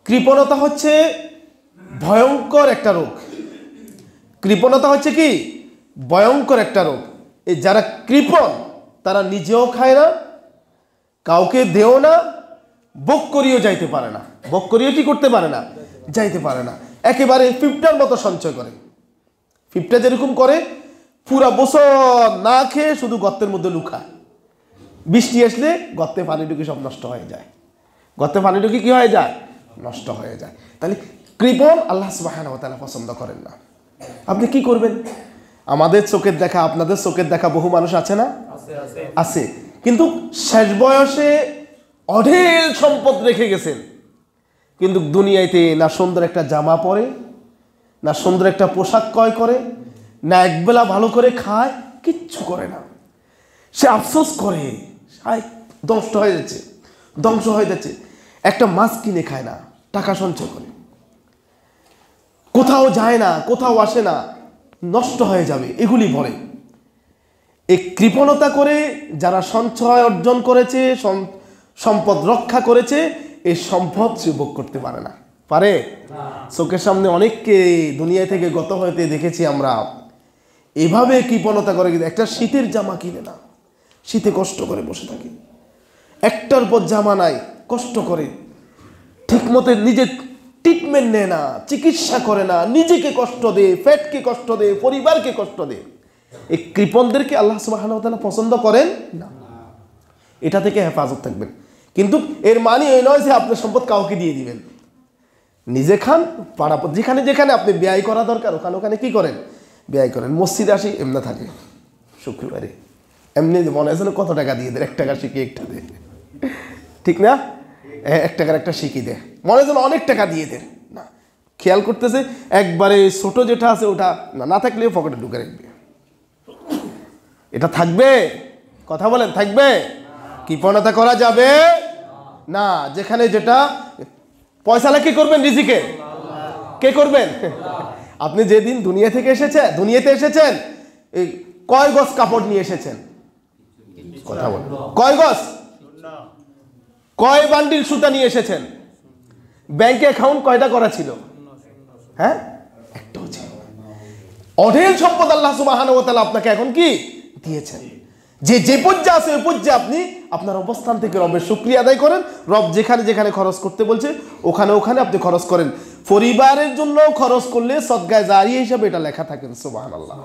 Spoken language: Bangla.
কৃপণতা হচ্ছে ভয়ঙ্কর একটা রোগ। কৃপণতা হচ্ছে কি ভয়ঙ্কর একটা রোগ। এই যারা কৃপণ তারা নিজেও খায় না, কাউকে দেও না, ভোগ করিও যাইতে পারে না। ভোগ করিও কি করতে পারে না, যাইতে পারে না। একেবারে পিঁপড়ার মতো সঞ্চয় করে। পিঁপড়া যেরকম করে, পুরা বছর না খেয়ে শুধু গর্তের মধ্যে লুকায়। বৃষ্টি আসলে গর্তে পানি ঢুকে সব নষ্ট হয়ে যায়। গর্তে পানি ঢুকে কি হয়ে যায়, নষ্ট হয়ে যায়। তাহলে কৃপণ আল্লাহ সুবহানাহু ওয়া তাআলা পছন্দ করেন না। আপনি কি করবেন? আমাদের চোখের দেখা, আপনাদের চোখের দেখা বহু মানুষ আছে না? আছে। কিন্তু শেষ বয়সে অঢেল সম্পদ রেখে গেছেন, কিন্তু দুনিয়াতে না সুন্দর একটা জামা পরে, না সুন্দর একটা পোশাক ক্রয় করে, না একবেলা ভালো করে খায়, কিচ্ছু করে না। সে আফসোস করে, ধ্বংস হয়ে যাচ্ছে, ধ্বংস হয়ে যাচ্ছে। একটা মাছ কিনে খায় না, টাকা সঞ্চয় করে, কোথাও যায় না, কোথাও আসে না, নষ্ট হয়ে যাবে এগুলি বলে। এই কৃপণতা করে যারা সঞ্চয় অর্জন করেছে, সম্পদ রক্ষা করেছে, এই সম্পদ সে ভোগ করতে পারে না। পারে? চোখের সামনে অনেককে দুনিয়া থেকে গত হইতে দেখেছি আমরা। এভাবে কৃপণতা করে, একটা শীতের জামা কিনে না, শীতে কষ্ট করে বসে থাকে, একটার পর জামা নাই, কষ্ট করে, ঠিক মতো নিজের ট্রিটমেন্ট নেয় না, চিকিৎসা করে না, নিজেকে কষ্ট দেয়, পেটকে কষ্ট দেয়, পরিবারকে কষ্ট দেয়। এই কৃপণদেরকে আল্লাহ সুবহানাহু ওয়া তাআলা পছন্দ করেন না। এটা থেকে হেফাজত থাকবেন। কিন্তু এর মানে এই নয় যে আপনার সম্পদ কাউকে দিয়ে দিবেন। নিজে খান, পাড়া যেখানে যেখানে আপনি ব্যয় করা দরকার ওখানে ওখানে কি করেন, ব্যয় করেন। মসজিদে আসি এমনি থাকে, শুক্রবারে এমনি মনে আছে কত টাকা দিয়ে দেয়, 1 টাকা শিখি একটা দেয়, ঠিক না? 1 টাকার একটা শিখি দেয়, মনে যেন অনেক টাকা দিয়ে দেয় না। খেয়াল করতেছে একবারে ছোট যেটা আছে ওটা না থাকলে পকেটে ঢুকে রাখবে। এটা থাকবে? কথা বলেন, থাকবে? কৃপণতা করা যাবে না। যেখানে যেটা পয়সা কি করবেন, রিজিকে কে করবেন? আপনি যেদিন দুনিয়া থেকে দুনিয়াতে এসেছেন, এই কয় গজ কাপড় নিয়ে এসেছেন? কথা বলেন, কয় গজ? কয় বান্ডিল সুতা নিয়ে এসেছেন? ব্যাংকে অ্যাকাউন্ট কয়টা করা ছিল? হ্যাঁ, একটাও ছিল। অঢেল সম্পদ আল্লাহ সুবহানাহু ওয়া তাআলা আপনাকে এখন কি দিয়েছেন। যে পর্যায়ে আছে ওই পর্যায়ে আপনি আপনার অবস্থান থেকে রবের শুকরিয়া আদায় করেন। রব যেখানে যেখানে খরচ করতে বলছে ওখানে ওখানে আপনি খরচ করেন। পরিবারের জন্য খরচ করলে সদকায়ে জারিয়া হিসাবে এটা লেখা থাকেন। সুবহানাল্লাহ।